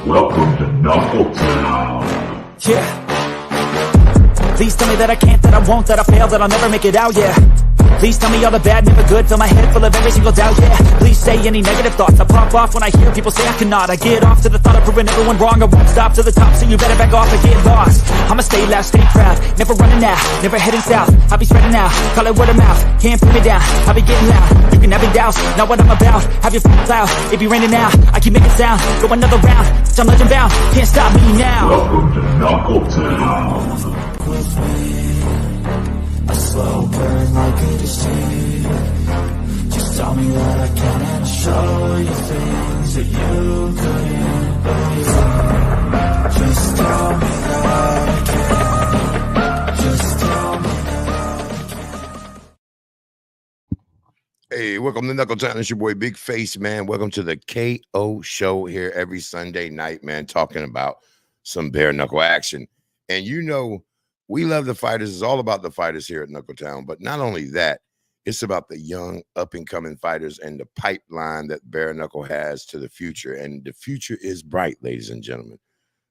Welcome to Knuckle Town. Yeah. Please tell me that I can't, that I won't, that I fail, that I'll never make it out, yeah. Please tell me all the bad, never good, fill my head full of every single doubt, yeah. Please say any negative thoughts, I pop off when I hear people say I cannot. I get off to the thought of proving everyone wrong, I won't stop to the top, so you better back off and get lost. I'ma stay loud, stay proud, never running out, never heading south. I'll be spreading out, call it word of mouth, can't put me down, I'll be getting loud. You can have your doubts, not what I'm about, have your cloud, it be raining now, I keep making sound, go another round, I'm legend bound, can't stop me now. Welcome to Knuckle Town. A slow burn like a disease. Just tell me that I can and I'll show you things that you couldn't believe. Just tell me that I can. Just tell me that I can. Hey, welcome to Knuckle Town. It's your boy Big Face, man. Welcome to the KO show here every Sunday night, man, talking about some bare knuckle action. And you know, we love the fighters. It's all about the fighters here at Knuckle Town. But not only that, it's about the young, up-and-coming fighters and the pipeline that bare knuckle has to the future. And the future is bright, ladies and gentlemen.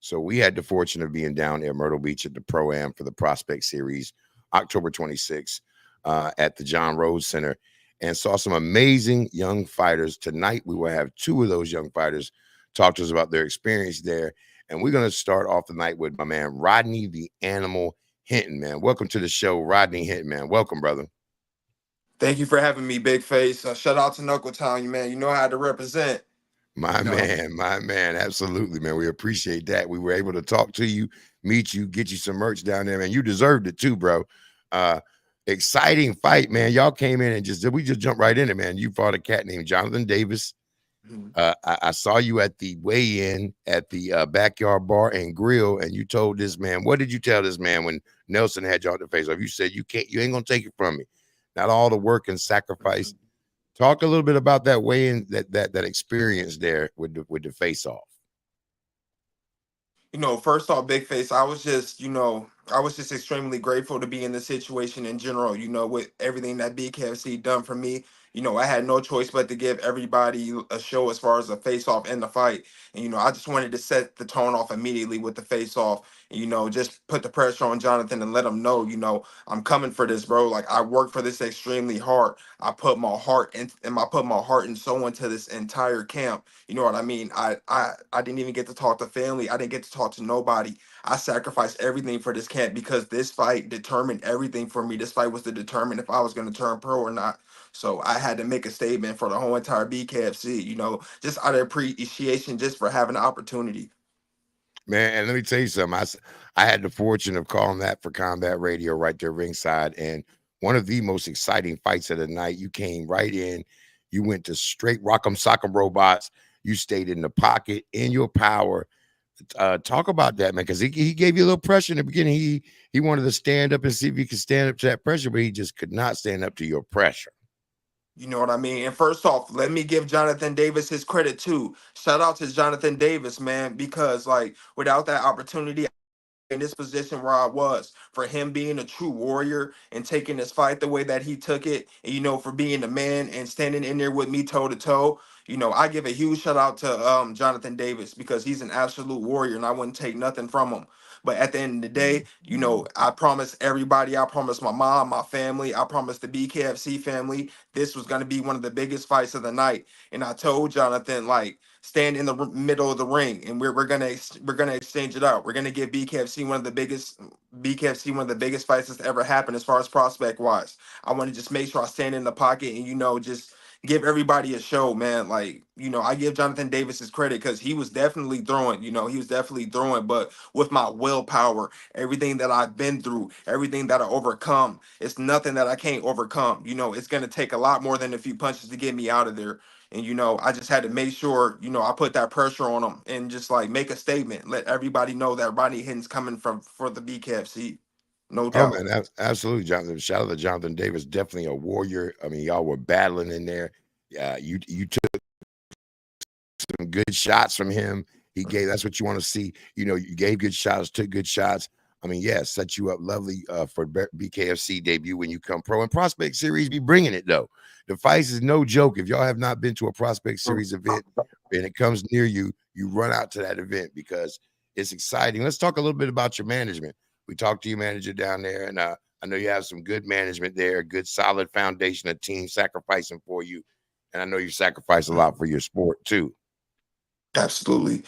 So we had the fortune of being down at Myrtle Beach at the Pro-Am for the Prospect Series, October 26th, at the John Rhodes Center, and saw some amazing young fighters. Tonight, we will have two of those young fighters talk to us about their experience there. And we're going to start off the night with my man, Rodney the Animal Hinton, man. Welcome to the show, Rodney Hinton, man. Welcome, brother. Thank you for having me, Big Face. Shout out to Knuckle Town, you man. You know how to represent. My man. Absolutely, man. We appreciate that. We were able to talk to you, meet you, get you some merch down there, man. You deserved it too, bro. Exciting fight, man. Y'all came in and we just jumped right in it, man. You fought a cat named Jonathan Davis. I saw you at the weigh-in at the Backyard Bar and Grill, and you told this man, what did you tell this man when Nelson had you on the face off? You said, you ain't gonna take it from me. Not all the work and sacrifice. Talk a little bit about that weigh-in, that experience there with the face off. You know, first off, Big Face, I was just extremely grateful to be in this situation in general, you know, with everything that BKFC done for me. You know, I had no choice but to give everybody a show as far as the face-off and the fight. And, you know, I just wanted to set the tone off immediately with the face-off. And, you know, just put the pressure on Jonathan and let him know, you know, I'm coming for this, bro. Like, I worked for this extremely hard. I put my heart and I put my heart and soul into this entire camp. You know what I mean? I didn't even get to talk to family. I didn't get to talk to nobody. I sacrificed everything for this camp because this fight determined everything for me. This fight was to determine if I was going to turn pro or not. So I had to make a statement for the whole entire BKFC, you know, just out of appreciation just for having the opportunity. Man, and let me tell you something. I had the fortune of calling that for Combat Radio right there ringside. And one of the most exciting fights of the night, you came right in. You went to straight rock'em sock'em robots. You stayed in the pocket, in your power. Talk about that, man, because he gave you a little pressure in the beginning. He wanted to stand up and see if he could stand up to that pressure, but he just could not stand up to your pressure. You know what I mean? And first off, let me give Jonathan Davis his credit too. Shout out to Jonathan Davis, man, because like without that opportunity in this position where I was, for him being a true warrior and taking this fight the way that he took it, and you know, for being the man and standing in there with me toe to toe, you know, I give a huge shout out to Jonathan Davis because he's an absolute warrior and I wouldn't take nothing from him. But at the end of the day, you know, I promised everybody, I promised my mom, my family, I promised the BKFC family, this was going to be one of the biggest fights of the night. And I told Jonathan, like, stand in the middle of the ring, and we're gonna exchange it out. We're gonna give BKFC one of the biggest fights that's ever happened as far as prospect wise. I want to just make sure I stand in the pocket and, you know, just give everybody a show, man. Like, you know, I give Jonathan Davis his credit because he was definitely throwing, but with my willpower, everything that I've been through, everything that I overcome, it's nothing that I can't overcome. You know, it's gonna take a lot more than a few punches to get me out of there. And, you know, I just had to make sure, you know, I put that pressure on him and just like make a statement, let everybody know that Rodney Hinton's coming for the BKFC. No doubt. Oh, man, absolutely, Jonathan. Shout out to Jonathan Davis, definitely a warrior. I mean, y'all were battling in there. You took some good shots from him. That's what you want to see. You know, you gave good shots, took good shots. I mean, yeah, set you up lovely for BKFC debut when you come pro. And Prospect Series be bringing it, though. The fights is no joke. If y'all have not been to a Prospect Series event and it comes near you, you run out to that event because it's exciting. Let's talk a little bit about your management. We talked to your manager down there, and I know you have some good management there, good solid foundation of team sacrificing for you, and I know you sacrifice a lot for your sport too. Absolutely.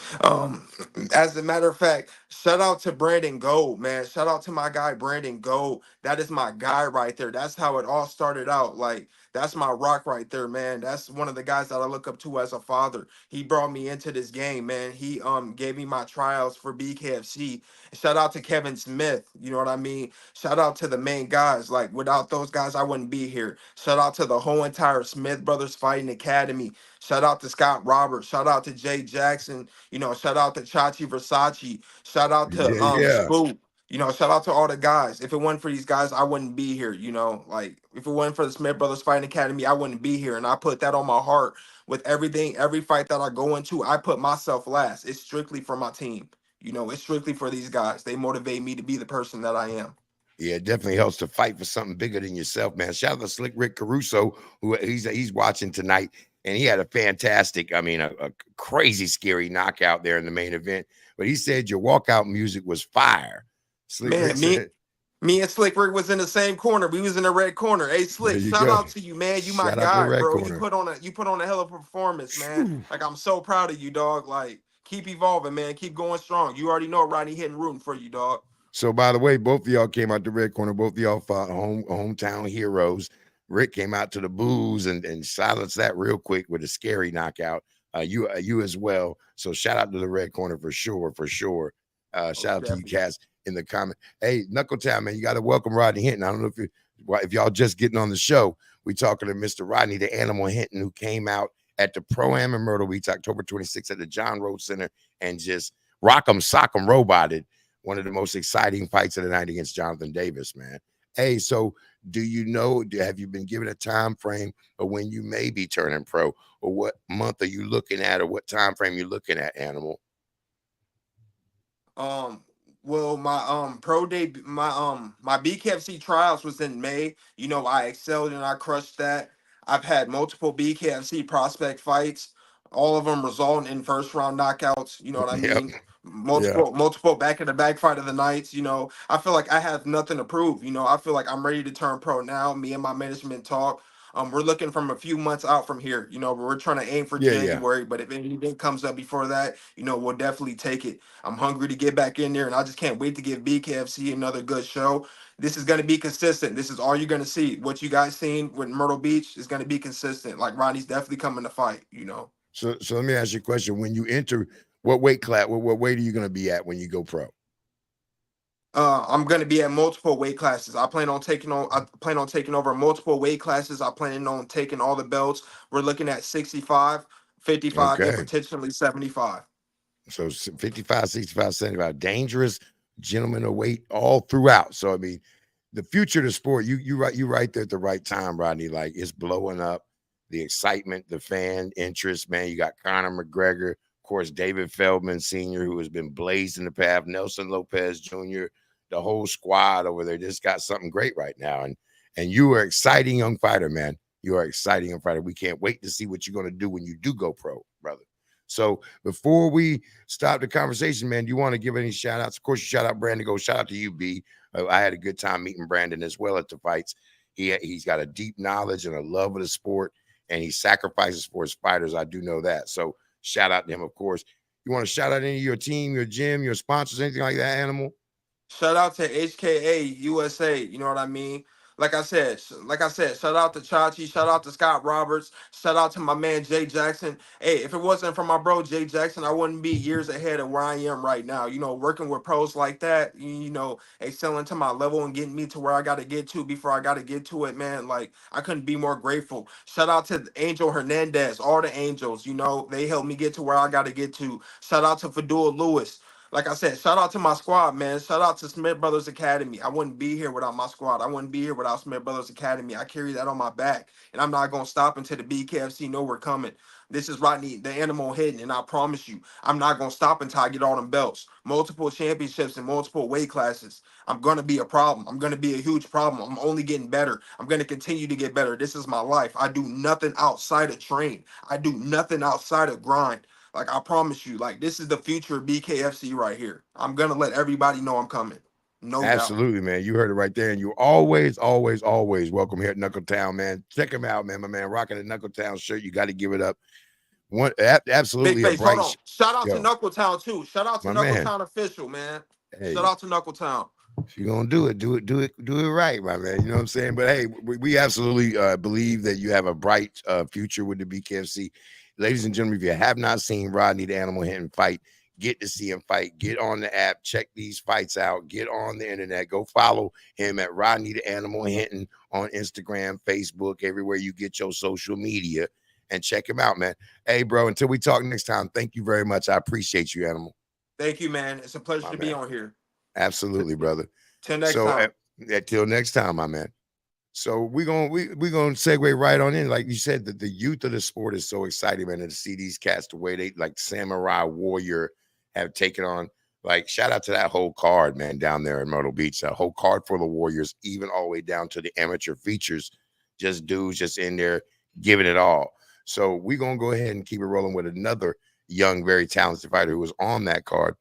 As a matter of fact, shout out to Brandon Gold, man. Shout out to my guy Brandon Gold. That is my guy right there. That's how it all started out. Like that's my rock right there, man. That's one of the guys that I look up to as a father. He brought me into this game, man. He gave me my trials for BKFC. Shout out to Kevin Smith. You know what I mean? Shout out to the main guys. Like without those guys, I wouldn't be here. Shout out to the whole entire Smith Brothers Fighting Academy. Shout out to Scott Roberts. Shout out to Jay Jackson. You know, shout out to Chachi Versace. Shout out to Yeah, yeah, Spook. You know, shout out to all the guys. If it wasn't for these guys, I wouldn't be here. You know, like if it wasn't for the Smith Brothers Fighting Academy, I wouldn't be here. And I put that on my heart with everything, every fight that I go into. I put myself last. It's strictly for my team. You know, it's strictly for these guys. They motivate me to be the person that I am. yeah. It definitely helps to fight for something bigger than yourself, man. Shout out to Slick Rick Caruso, who he's watching tonight, and he had a fantastic, I mean, a crazy scary knockout there in the main event. But he said your walkout music was fire. Slick Rick Man, me said, Me and Slick Rick was in the same corner. We was in the red corner. Hey "There Slick, you shout go." out to you, man. You my Shout out to the guy, red bro. corner. You put on a hell of a performance, man. Phew. Like I'm so proud of you, dog. Like keep evolving, man. Keep going strong. You already know Rodney Hinton rooting for you, dog. So, by the way, both of y'all came out the red corner. Both of y'all fought hometown heroes. Rick came out to the booze and silenced that real quick with a scary knockout. You as well. So, shout out to the red corner for sure, for sure. Shout Most out to you, definitely. Cass, in the comment. Hey, Knuckle Town, man, you got to welcome Rodney Hinton. I don't know if y'all just getting on the show. We talking to Mr. Rodney, the Animal Hinton, who came out at the Pro Am in Myrtle Beach, October 26th at the John Rhodes Center, and just rock'em sock'em roboted one of the most exciting fights of the night against Jonathan Davis, man. Hey, so have you been given a time frame of when you may be turning pro, or what month are you looking at, or what time frame you're looking at, Animal? Um, well, my pro day, my BKFC trials was in May. You know, I excelled and I crushed that. I've had multiple BKFC prospect fights, all of them resulting in first round knockouts. You know what I Yep. mean? Yeah. Multiple back in the back fight of the nights. You know, I feel like I have nothing to prove. You know, I feel like I'm ready to turn pro now. Me and my management talk. We're looking from a few months out from here. You know, we're trying to aim for Yeah. Yeah. January, but if anything comes up before that, you know, we'll definitely take it. I'm hungry to get back in there, and I just can't wait to give BKFC another good show. This is going to be consistent. This is all you're going to see. What you guys seen with Myrtle Beach is going to be consistent. Like Ronnie's definitely coming to fight. You know, So let me ask you a question. When you enter, what weight class, what weight are you going to be at when you go pro? I'm going to be at multiple weight classes. I plan on taking over multiple weight classes. I plan on taking all the belts. We're looking at 65, 55, and Okay. potentially 75. So 55, 65, 75, dangerous gentlemen of weight all throughout. So I mean, the future of the sport, you right there at the right time, Rodney. Like it's blowing up. The excitement, the fan interest, man. You got Conor McGregor, of course, David Feldman Sr., who has been blazing the path, Nelson Lopez Jr., the whole squad over there just got something great right now. And you are exciting young fighter, man. You are exciting young fighter. We can't wait to see what you're going to do when you do go pro, brother. So before we stop the conversation, man, do you want to give any shout outs? Of course, you shout out Brandon. Go shout out to you, B. I had a good time meeting Brandon as well at the fights. He's got a deep knowledge and a love of the sport, and he sacrifices for his fighters. I do know that. So shout out to him, of course. You want to shout out any of your team, your gym, your sponsors, anything like that, Animal? Shout out to HKA USA. You know what I mean? Like I said, shout out to Chachi, shout out to Scott Roberts, shout out to my man Jay Jackson. Hey, if it wasn't for my bro Jay Jackson, I wouldn't be years ahead of where I am right now. You know, working with pros like that, you know, excelling to my level and getting me to where I got to get to before I got to get to it, man. Like I couldn't be more grateful. Shout out to Angel Hernandez, all the angels. You know, they helped me get to where I got to get to. Shout out to Fadul Lewis. Like I said, shout out to my squad, man. Shout out to Smith Brothers Academy. I wouldn't be here without my squad. I wouldn't be here without Smith Brothers Academy. I carry that on my back, and I'm not gonna stop until the BKFC know we're coming. This is Rodney, the animal hidden, and I promise you, I'm not gonna stop until I get all them belts, multiple championships in multiple weight classes. I'm gonna be a problem. I'm gonna be a huge problem. I'm only getting better. I'm gonna continue to get better. This is my life. I do nothing outside of train. I do nothing outside of grind. Like I promise you, like this is the future of BKFC right here. I'm gonna let everybody know I'm coming. No doubt. Absolutely, man. You heard it right there. And you're always, always, always welcome here at Knuckletown, man. Check him out, man. My man rocking a Knuckletown shirt. You got to give it up. Big Absolutely a face. Hold bright on. Shout out to yo, Knuckletown too. Shout out to my man. Knuckletown official, man. Shout Hey, out to Knuckletown. if you're gonna do it, do it right, my man. You know what I'm saying? But hey, we absolutely believe that you have a bright future with the BKFC. Ladies and gentlemen, if you have not seen Rodney the Animal Hinton fight, get to see him fight. Get on the app, check these fights out, get on the internet, go follow him at Rodney the Animal Hinton on Instagram, Facebook, everywhere you get your social media, and check him out, man. Hey, bro, until we talk next time, thank you very much. I appreciate you, Animal. Thank you, man. It's a pleasure My to be man. on here. Absolutely, brother. Till next So time. until next time, my man. So we're gonna segue right on in. Like you said, that the youth of the sport is so exciting, man, to see these cats the way they like Samurai Warrior have taken on. Like, shout out to that whole card, man, down there in Myrtle Beach. That whole card for the Warriors, even all the way down to the amateur features, just dudes just in there giving it all. So we're gonna go ahead and keep it rolling with another young, very talented fighter who was on that card.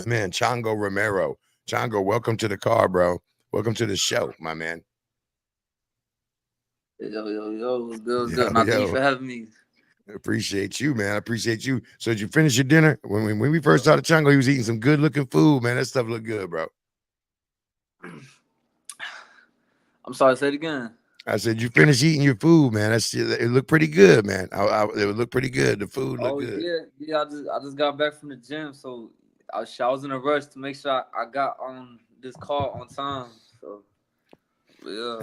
Man, Chango Romero. Chango, welcome to the car, bro. Welcome to the show, my man. Yo, what's good? What's Yo, good? Now, thank you yo. for having me. Appreciate you, man. I appreciate you. So did you finish your dinner? When we first started Chango, he was eating some good looking food, man. That stuff looked good, bro. I'm sorry, say it again. I said, you finished eating your food, man. It looked pretty good, man. It would look pretty good. The food looked Oh good. yeah. I just got back from the gym, so I was in a rush to make sure I got on this call on time. So yeah.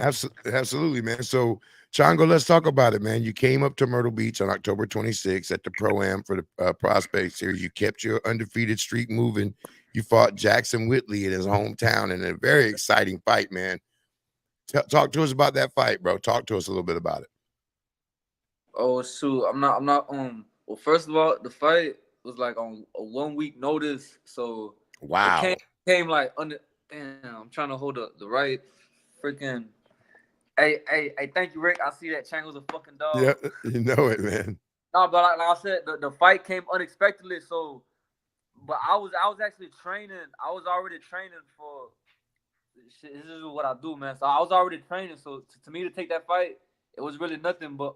Absolutely, man. So Chango, let's talk about it, man. You came up to Myrtle Beach on October 26th at the Pro-Am for the Prospect Series. You kept your undefeated streak moving. You fought Jackson Whitley in his hometown in a very exciting fight, man. Talk to us about that fight, bro. Talk to us a little bit about it. Oh shoot, I'm not. Well, first of all, the fight was like on a 1 week notice, so Wow. it came like under. Damn, I'm trying to hold the right freaking. Hey, thank you, Rick. I see that Chango's a fucking dog. Yeah, you know it, man. No, but like I said, the fight came unexpectedly. So, but I was actually training. I was already training for. Shit, this is what I do, man. So I was already training. So to me to take that fight, it was really nothing. But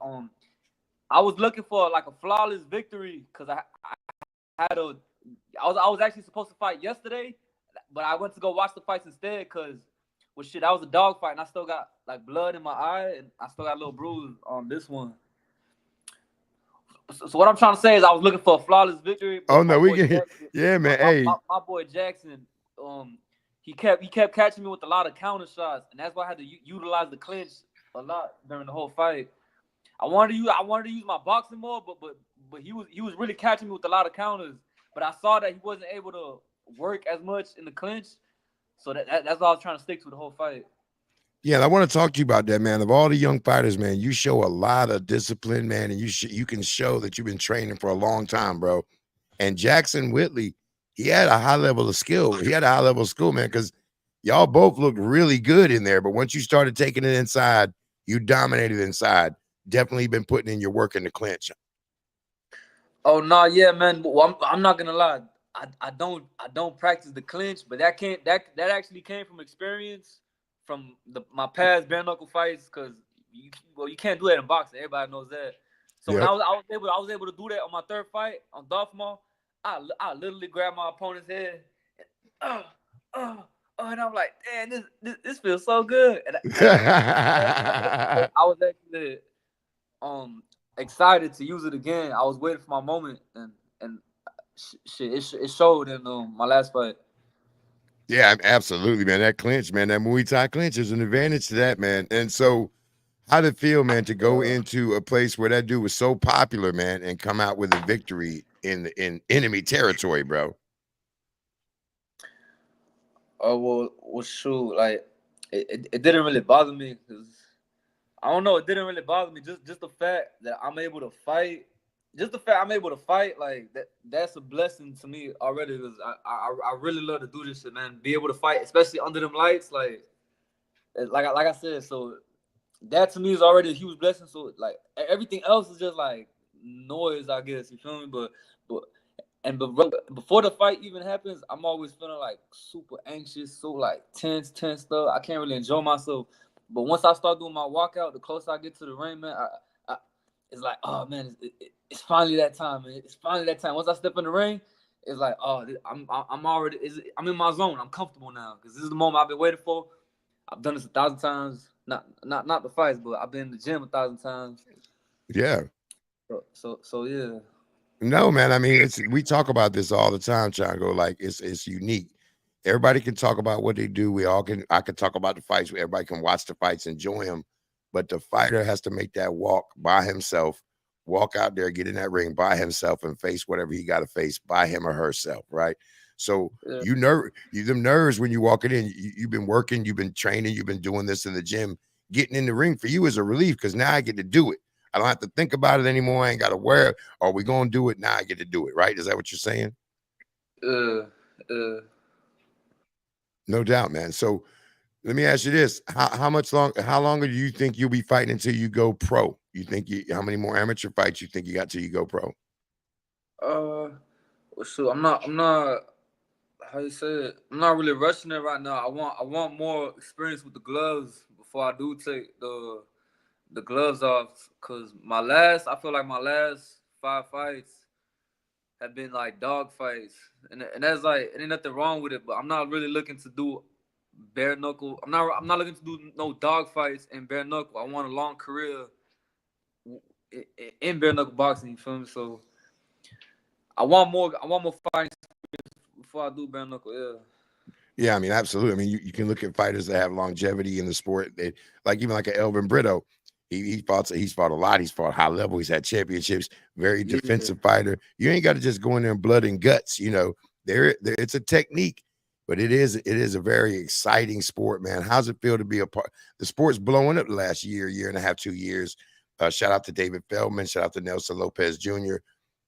I was looking for like a flawless victory because I was actually supposed to fight yesterday, but I went to go watch the fights instead because well shit, that was a dog fight and I still got like blood in my eye and I still got a little bruise on this one. So what I'm trying to say is I was looking for a flawless victory. Oh no, we can. Yeah, man. Hey, my boy Jackson, he kept catching me with a lot of counter shots, and that's why I had to utilize the clinch a lot during the whole fight. I wanted to use my boxing more, but he was really catching me with a lot of counters. But I saw that he wasn't able to work as much in the clinch, so that's what I was trying to stick to the whole fight. yeah, and I want to talk to you about that, man. Of all the young fighters, man, you show a lot of discipline, man, and you can show that you've been training for a long time, bro. And Jackson Whitley, he had a high level of skill. He had a high level of skill, man, because y'all both looked really good in there. But once you started taking it inside, you dominated inside. Definitely been putting in your work in the clinch. Oh no, yeah, man. Well, I'm not gonna lie. I don't practice the clinch, but that actually came from experience from my past bare knuckle fights because you can't do that in boxing. Everybody knows that. So Yep. when I was able to do that on my third fight on Dartmouth, I literally grabbed my opponent's head, and I'm like, damn, this feels so good. And I was actually excited to use it again. I was waiting for my moment, and shit, it showed in my last fight. Yeah, absolutely, man. That clinch, man, that Muay Thai clinch is an advantage to that, man. And so, how did it feel, man, to go into a place where that dude was so popular, man, and come out with a victory in enemy territory, bro? Oh well, shoot, like it didn't really bother me because I don't know, it didn't really bother me. Just the fact that I'm able to fight. Just the fact I'm able to fight, like that's a blessing to me already. Because I really love to do this shit, man. Be able to fight, especially under them lights, like I said. So that to me is already a huge blessing. So like everything else is just like noise, I guess. You feel me? But before the fight even happens, I'm always feeling like super anxious, so like tense stuff. I can't really enjoy myself. But once I start doing my walkout, the closer I get to the ring, man, it's like, oh man, it's finally that time, man. It's finally that time. Once I step in the ring, it's like, oh, I'm already, I'm in my zone. I'm comfortable now because this is the moment I've been waiting for. I've done this 1,000 times. Not the fights, but I've been in the gym 1,000 times. Yeah. So yeah. No, man. I mean, we talk about this all the time, Chango. Like it's unique. Everybody can talk about what they do. We all can. I can talk about the fights. Everybody can watch the fights, enjoy them. But the fighter has to make that walk by himself, walk out there, get in that ring by himself, and face whatever he got to face by him or herself, right? So Yeah. you them nerves when you walking in. You've been working, you've been training, you've been doing this in the gym. Getting in the ring for you is a relief because now I get to do it. I don't have to think about it anymore. I ain't got to wear it. Are we going to do it? Now I get to do it, right? Is that what you're saying? No doubt, man. So let me ask you this. How longer do you think you'll be fighting until you go pro? You think how many more amateur fights you think you got till you go pro? Well, so I'm not. How you say it? I'm not really rushing it right now. I want more experience with the gloves before I do take the gloves off. Cause I feel like my last 5 fights have been like dog fights, and that's like, ain't nothing wrong with it. But I'm not really looking to do bare knuckle. I'm not looking to do no dog fights and bare knuckle. I want a long career in bare knuckle boxing. You feel me? So I want more fights before I do bare knuckle. Yeah. Yeah, I mean, absolutely. I mean, you can look at fighters that have longevity in the sport. They like even like an Elvin Brito. He's fought a lot. He's fought high level. He's had championships. Very Yeah. defensive fighter. You ain't got to just go in there and blood and guts. You know, there it's a technique, but it is a very exciting sport, man. How's it feel to be a part? The sport's blowing up the last year and a half, 2 years. Shout out to David Feldman. Shout out to Nelson Lopez Jr.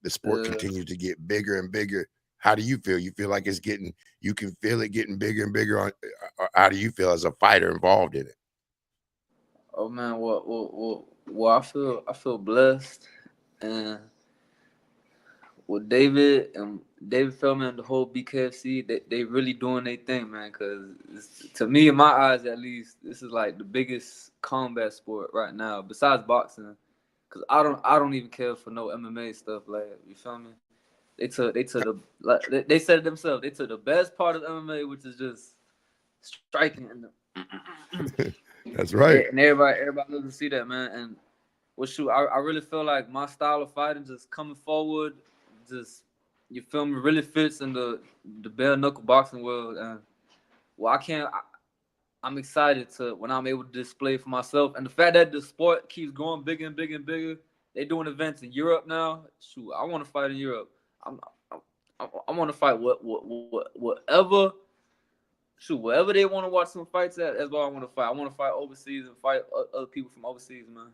The sport Yeah. continues to get bigger and bigger. How do you feel? You feel like you can feel it getting bigger and bigger on. How do you feel as a fighter involved in it? Oh man, well, I feel blessed, and with David Feldman and the whole BKFC, they really doing their thing, man. Cause to me, in my eyes at least, this is like the biggest combat sport right now, besides boxing. Cause I don't even care for no MMA stuff. Like, you feel me? They took the, like they said it themselves. They took the best part of MMA, which is just striking, That's right. and everybody loves to see that, man. And well, shoot, I really feel like my style of fighting, just coming forward, just, you feel me, really fits in the bare knuckle boxing world. And well, I'm excited to when I'm able to display for myself, and the fact that the sport keeps growing bigger and bigger and bigger. They doing events in Europe now. Shoot, I want to fight in Europe. I want to fight whatever. Shoot, wherever they want to watch some fights at, that's what I want to fight. I want to fight overseas and fight other people from overseas, man.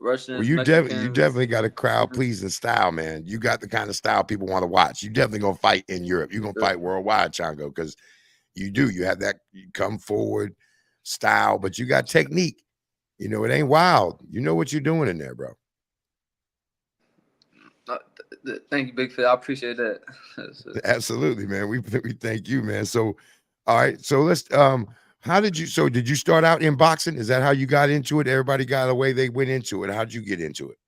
Well, Russians, you Mexicans. definitely got a crowd pleasing style, man. You got the kind of style people want to watch. You definitely gonna fight in Europe. You're gonna fight worldwide, Chango, because you do. You have that you come forward style, but you got technique. You know, it ain't wild. You know what you're doing in there, bro. Thank you, Big Phil. I appreciate that. Absolutely, man. We thank you, man. So, all right. So let's how did you did you start out in boxing? Is that how you got into it? Everybody got a way they went into it. How did you get into it?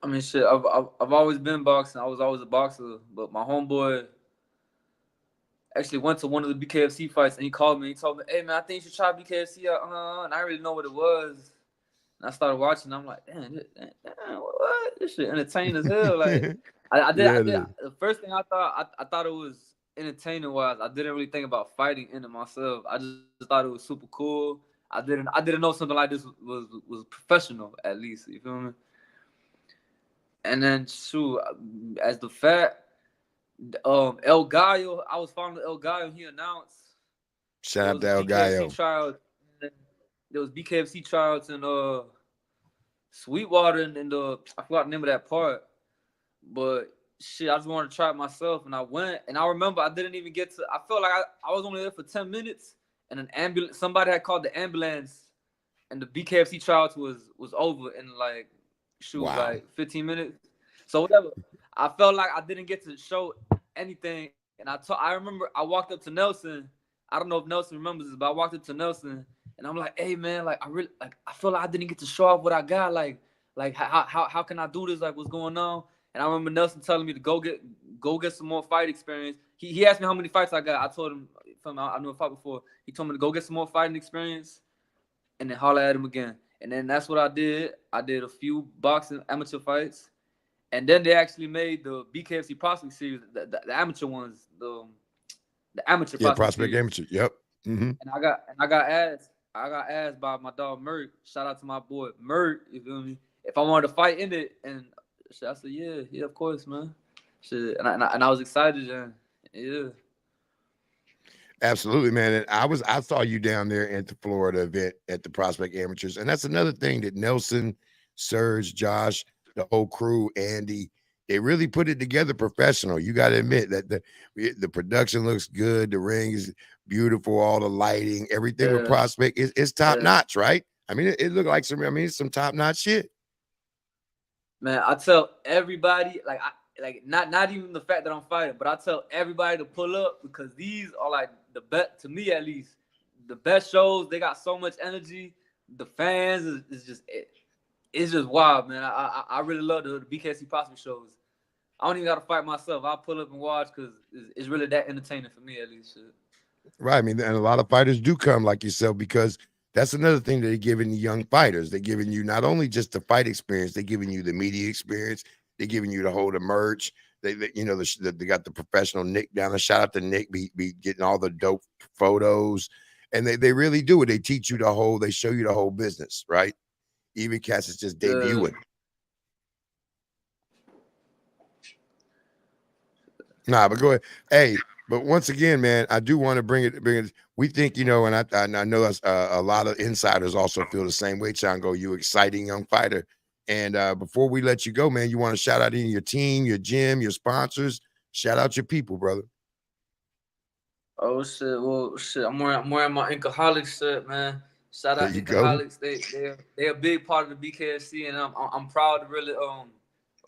I mean, shit. I've always been boxing. I was always a boxer, but my homeboy actually went to one of the BKFC fights, and he called me. He told me, "Hey, man, I think you should try BKFC out." And I didn't really know what it was. And I started watching. I'm like, damn, what? This shit entertaining as hell. Like, I did. Yeah, it is. The first thing I thought it was entertaining wise. I didn't really think about fighting in it myself. I just thought it was super cool. I didn't know something like this was professional, at least. You feel me? And then, shoot, as the fact, El Gallo, I was following El Gallo. He announced Shout there out was to El Gallo. BKFC trials. There was BKFC trials in Sweetwater and I forgot the name of that part. But shit, I just wanted to try it myself, and I went. And I remember I didn't even get to. I felt like I was only there for 10 minutes, and an ambulance. Somebody had called the ambulance, and the BKFC trials was over in like shoot, Wow. like 15 minutes. So whatever. I felt like I didn't get to show anything. And I remember I walked up to Nelson. I don't know if Nelson remembers this, but I walked up to Nelson and I'm like, hey man, like I feel like I didn't get to show off what I got. Like how can I do this? Like what's going on? And I remember Nelson telling me to go get some more fight experience. He asked me how many fights I got. I told him I knew a fight before. He told me to go get some more fighting experience and then holler at him again. And then that's what I did. I did a few boxing amateur fights. And then they actually made the BKFC Prospect Series, the amateur ones, the amateur Prospect series. amateur. Yep. Mm-hmm. And I got asked by my dog Mert. Shout out to my boy Mert. You feel me? If I wanted to fight in it, and I said yeah, of course, man. Shit, and I was excited, and yeah. Absolutely, man. And I saw you down there at the Florida event at the Prospect Amateurs, and that's another thing that Nelson, Serge, Josh, the whole crew, Andy, they really put it together professional. You got to admit that the production looks good, the ring is beautiful, all the lighting, everything with Prospect is top notch, right? I mean, it looked like it's some top notch shit. Man, I tell everybody, not even the fact that I'm fighting, but I tell everybody to pull up because these are like the best, to me at least, the best shows. They got so much energy. The fans it's just wild, man. I really love the BKC Prospect shows. I don't even got to fight myself. I'll pull up and watch because it's really that entertaining for me at least. Shit. Right. I mean, and a lot of fighters do come like yourself because that's another thing that they're giving the young fighters. They're giving you not only just the fight experience, they're giving you the media experience. They're giving you the whole the merch. They got the professional Nick down there. Shout out to Nick, be getting all the dope photos. And they really do it. They teach you they show you the whole business, right? Even cats is just debuting. Nah, but go ahead. Hey, but once again, man, I do want to bring it. We think, and I know that's, a lot of insiders also feel the same way, Chango. You exciting young fighter. And before we let you go, man, you want to shout out any of your team, your gym, your sponsors. Shout out your people, brother. Oh shit! Well, shit. I'm wearing my Inkaholics shirt, man. Shout out Inkaholics. They a big part of the BKFC, and I'm proud to really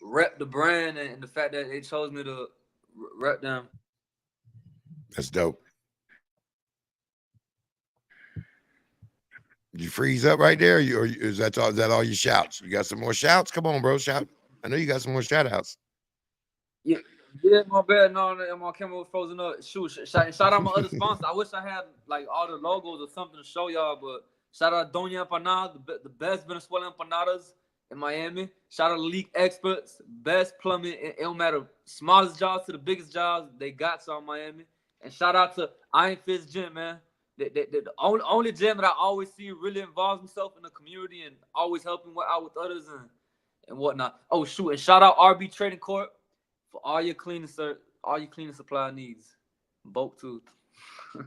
rep the brand and the fact that they chose me to rep them. That's dope. You freeze up right there, or is that all your shouts? You got some more shouts? Come on, bro, shout! I know you got some more shout outs. Yeah, my bad. No, my camera was frozen up. Shout out my other sponsors. I wish I had like all the logos or something to show y'all, but shout out Doña Empanada, the best Venezuelan empanadas in Miami. Shout out Elite Experts, best plumbing. It don't matter, smallest jobs to the biggest jobs, they got some in Miami. And shout out to Iron Fist Gym, man. The only gym that I always see really involves himself in the community and always helping out with others and whatnot. Oh shoot, and shout out RB Trading Corp for all your cleaning supply needs. Bulk tooth.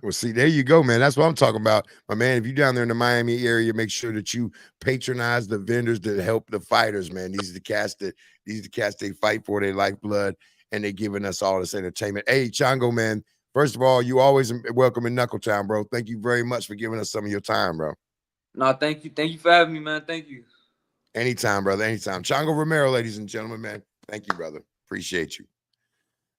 Well, see, there you go, man. That's what I'm talking about. My man, if you're down there in the Miami area, make sure that you patronize the vendors that help the fighters, man. These are the cats they fight for their lifeblood, and they're giving us all this entertainment. Hey, Chango, man, first of all, you always welcome in Knuckle Town, bro. Thank you very much for giving us some of your time, bro. No, thank you. Thank you for having me, man. Thank you. Anytime, brother. Anytime. Chango Romero, ladies and gentlemen, man. Thank you, brother. Appreciate you.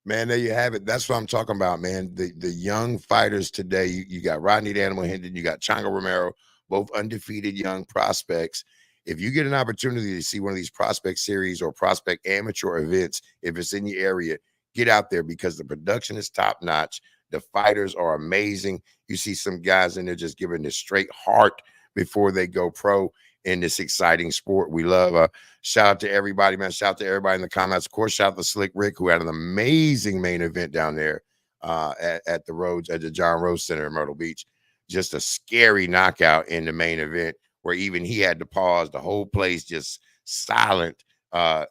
Man, there you have it. That's what I'm talking about, man. The young fighters today, you got Rodney the Animal Hinton, you got Chango Romero, both undefeated young prospects. If you get an opportunity to see one of these prospect series or prospect amateur events, if it's in your area, get out there because the production is top notch. The fighters are amazing. You see some guys in there just giving this straight heart before they go pro in this exciting sport. We love. Shout out to everybody, man. Shout out to everybody in the comments. Of course, shout out to Slick Rick, who had an amazing main event down there at the John Rose Center in Myrtle Beach. Just a scary knockout in the main event where even he had to pause. The whole place just silent. But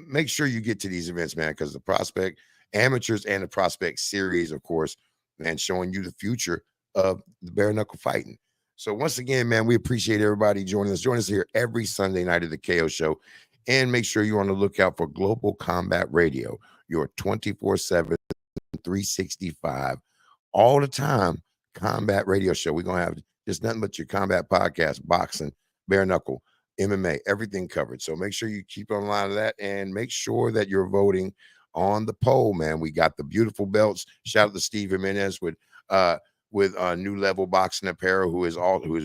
make sure you get to these events, man, because the prospect amateurs and the prospect series, of course, man, showing you the future of the bare knuckle fighting. So once again, man, we appreciate everybody joining us. Join us here every Sunday night at the KO Show. And make sure you're on the lookout for Global Combat Radio, your 24/7, 365, all the time combat radio show. We're going to have just nothing but your combat podcast, boxing, bare knuckle, MMA, everything covered. So make sure you keep online of that and make sure that you're voting on the poll, man. We got the beautiful belts. Shout out to Steve Jimenez with New Level Boxing Apparel, who has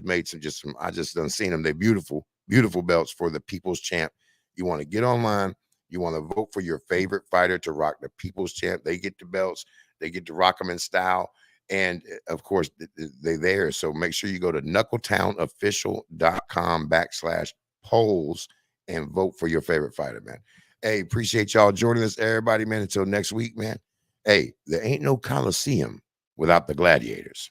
made some I just done seen them. They're beautiful belts for the People's Champ. You want to get online, you want to vote for your favorite fighter to rock the People's Champ. They get the belts, they get to rock them in style. And of course, they're there. So make sure you go to knuckletownofficial.com/polls and vote for your favorite fighter, man. Hey, appreciate y'all joining us, everybody, man. Until next week, man. Hey, there ain't no Coliseum without the gladiators.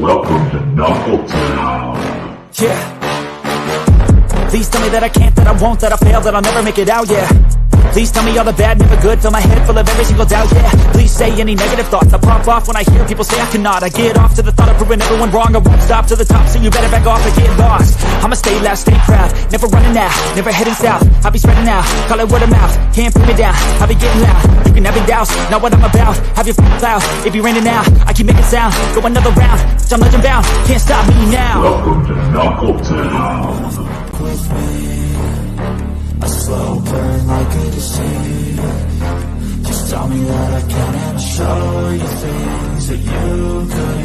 Welcome to Knuckle Town. Yeah. Please tell me that I can't, that I won't, that I fail, that I'll never make it out, yeah. Please tell me all the bad, never good, fill my head full of every single doubt, yeah. Please say any negative thoughts, I pop off when I hear people say I cannot. I get off to the thought of proving everyone wrong, I won't stop to the top, so you better back off and get lost. I'ma stay loud, stay proud, never running out, never heading south. I'll be spreading out, call it word of mouth, can't put me down, I'll be getting loud. You can have it douse, not what I'm about, have your f***ing cloud. If you're raining now, I keep making sound, go another round, I'm legend bound, can't stop me now. Welcome to Knuckle Town. With me, a slow burn like a disease. Just tell me that I can and I'll show you things that you couldn't